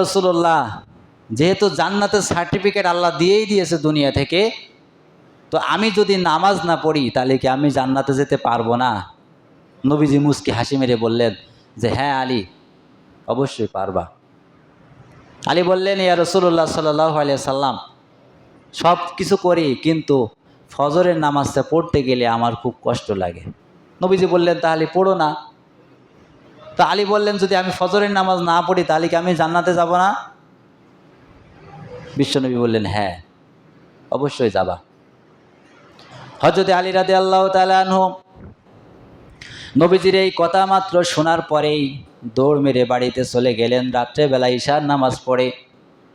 রাসূলুল্লাহ, যেহেতু জান্নাতের সার্টিফিকেট আল্লাহ দিয়েই দিয়েছে দুনিয়া থেকে, তো আমি যদি নামাজ না পড়ি তাহলে কি আমি জান্নাতে যেতে পারবো না? নবীজি মুস্কি হাসি মেরে বললেন যে হ্যাঁ আলী, অবশ্যই পারবা। আলী বললেন, ইয়া রাসূলুল্লাহ সাল্লাল্লাহু আলাইহি সাল্লাম, সব কিছু করি কিন্তু ফজরের নামাজটা পড়তে গেলে আমার খুব কষ্ট লাগে। নবীজি বললেন, তাহলে পড়ো না। তো আলী বললেন, যদি আমি ফজরের নামাজ না পড়ি তাহলে কি আমি জান্নাতে যাব না? বিশ্বনবী বললেন, হ্যাঁ অবশ্যই যাবা। হযরত আলী রাদিয়াল্লাহু তাআলা আনহু নবীজির এই কথা মাত্র শোনার পরেই দৌড় মেরে বাড়িতে চলে গেলেন। রাত্রেবেলা ঈশার নামাজ পড়ে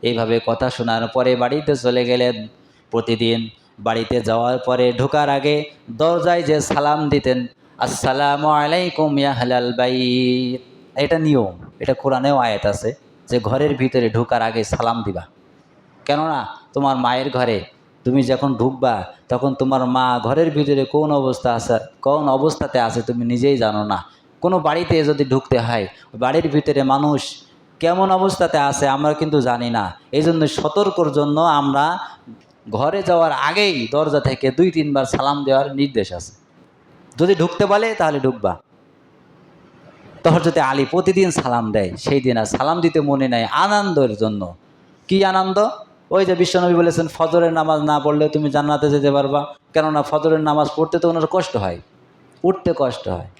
এইভাবে কথা শোনার পরে বাড়িতে চলে গেলেন। প্রতিদিন বাড়িতে যাওয়ার পরে ঢোকার আগে দরজায় যে সালাম দিতেন, আসসালামু আলাইকুম ইয়া আহলাল বাইত, এটা নিয়ম, এটা কোরআনেও আয়াত আছে যে ঘরের ভিতরে ঢোকার আগে সালাম দিবা। কেননা তোমার মায়ের ঘরে তুমি যখন ঢুকবা তখন তোমার মা ঘরের ভিতরে কোন অবস্থাতে আছে তুমি নিজেই জানো না। কোনো বাড়িতে যদি ঢুকতে হয়, বাড়ির ভিতরে মানুষ কেমন অবস্থাতে আছে আমরা কিন্তু জানি না। এই জন্য সতর্কর জন্য আমরা ঘরে যাওয়ার আগেই দরজা থেকে 2-3 বার সালাম দেওয়ার নির্দেশ আছে। যদি ঢুকতে বলে তাহলে ঢুকবা। তখন যদি আলী প্রতিদিন সালাম দেয়, সেই দিন আর সালাম দিতে মনে নেয় আনন্দের জন্য। কি আনন্দ? ওই যে বিশ্বনবী বলেছেন, ফজরের নামাজ না পড়লে তুমি জান্নাতে যেতে পারবা। কেননা ফজরের নামাজ পড়তে তো ওনার কষ্ট হয়, উঠতে কষ্ট হয়।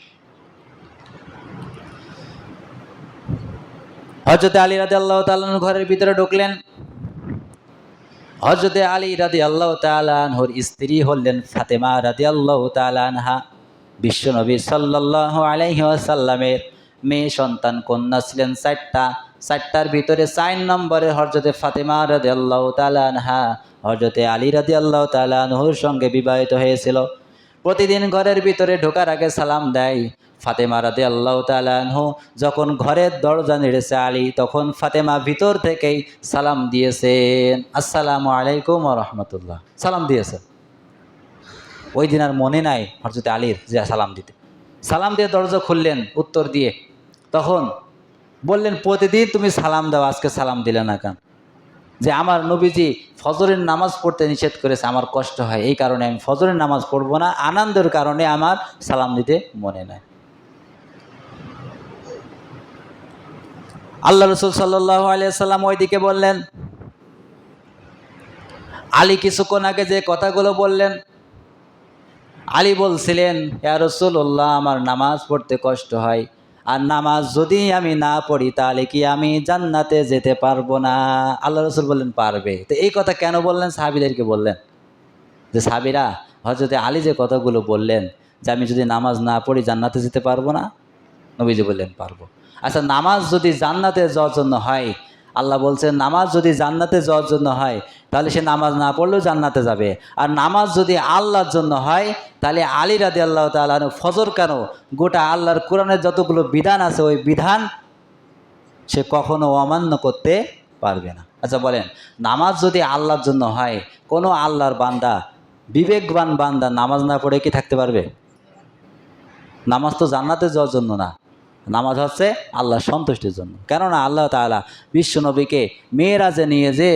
হযরত আলী রাদিয়াল্লাহু তাআলা ঘরের ভিতরে ঢুকলেন। হযরত আলী রাদিয়াল্লাহু তাআলা আনহুর স্ত্রী হলেন ফাতেমা রাদিয়াল্লাহু তাআলা আনহা। বিশ্বনবী সাল্লাল্লাহু আলাইহি ওয়াসাল্লামের মেয়ে সন্তান কন্যা ছিলেন 4টা। 4টার ভিতরে 4 নম্বরে হযরত ফাতেমা রাদিয়াল্লাহু তাআলা আনহা হযরত আলী রাদিয়াল্লাহু তাআলা আনহুর সঙ্গে বিবাহিত হয়েছিল। প্রতিদিন ঘরের ভিতরে ঢোকার আগে সালাম দেয়। ফাতেমা রাদিয়াল্লাহু তাআলা আনহু যখন ঘরের দরজা নেড়েছে আলী, তখন ফাতেমা ভিতর থেকেই সালাম দিয়েছেন, আসসালামু আলাইকুম ওয়া রাহমাতুল্লাহ, সালাম দিয়েছেন। ওই দিন আর মনে নাই হযরত আলীর যে সালাম দিতে। সালাম দিয়ে দরজা খুললেন উত্তর দিয়ে। তখন বললেন, প্রতিদিন তুমি সালাম দাও, আজকে সালাম দিলে না কেন? যে আমার নবীজি ফজরের নামাজ পড়তে নিষেধ করেছে, আমার কষ্ট হয়, এই কারণে আমি ফজরের নামাজ পড়বো না, আনন্দের কারণে আমার সালাম দিতে মনে নাই। আল্লাহ রাসূল সাল্লাল্লাহু আলাইহি সাল্লাম ওইদিকে বললেন, আলী কিছুক্ষণ আগে যে কথাগুলো বললেন, আলী বলছিলেন, ইয়া রাসূলুল্লাহ, আমার নামাজ পড়তে কষ্ট হয়, আর নামাজ যদি আমি না পড়ি তাহলে কি আমি জান্নাতে যেতে পারবো না? আল্লাহ রাসূল বললেন, পারবে। তো এই কথা কেন বললেন? সাহাবীদেরকে বললেন যে, সাহাবীরা, হযরত আলী যে কথাগুলো বললেন যে আমি যদি নামাজ না পড়ি জান্নাতে যেতে পারবো না, নবীজি বললেন পারবো। আচ্ছা, নামাজ যদি জান্নাতে যাওয়ার জন্য হয়, আল্লাহ বলছেন নামাজ যদি জান্নাতে যাওয়ার জন্য হয় তাহলে সে নামাজ না পড়লেও জান্নাতে যাবে। আর নামাজ যদি আল্লাহর জন্য হয় তাহলে আলী রাদিয়াল্লাহু তাআলা আনহু ফজর কেন, গোটা আল্লাহর কোরআনের যতগুলো বিধান আছে ওই বিধান সে কখনো অমান্য করতে পারবে না। আচ্ছা বলেন, নামাজ যদি আল্লাহর জন্য হয়, কোনো আল্লাহর বান্দা, বিবেকবান বান্দা নামাজ না পড়ে কি থাকতে পারবে? নামাজ তো জান্নাতে যাওয়ার জন্য না, নামাজ হচ্ছে আল্লাহর সন্তুষ্টির জন্য। কেননা আল্লাহ তাআলা বিশ্বনবীকে মেরাজে নিয়ে যে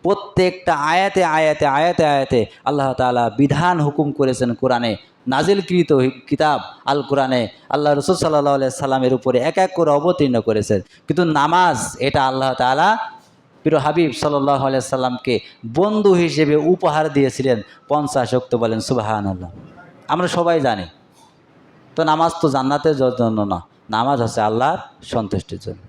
প্রত্যেকটা আয়াতে আয়াতে আয়াতে আয়াতে আল্লাহ তাআলা বিধান হুকুম করেছেন কোরআনে, নাজিলকৃত কিতাব আল কোরআনে আল্লাহ রাসূল সাল্লাল্লাহু আলাইহি সাল্লামের উপরে এক এক করে অবতীর্ণ করেছেন। কিন্তু নামাজ, এটা আল্লাহ তাআলা প্রিয় হাবিব সাল্লাল্লাহু আলাইহি সাল্লামকে বন্ধু হিসেবে উপহার দিয়েছিলেন 50 ওয়াক্ত। বলেন সুবহানাল্লাহ। আমরা সবাই জানি। তো নামাজ তো জান্নাতের জন্য না, নামাজ হচ্ছে আল্লাহর সন্তুষ্টির জন্য।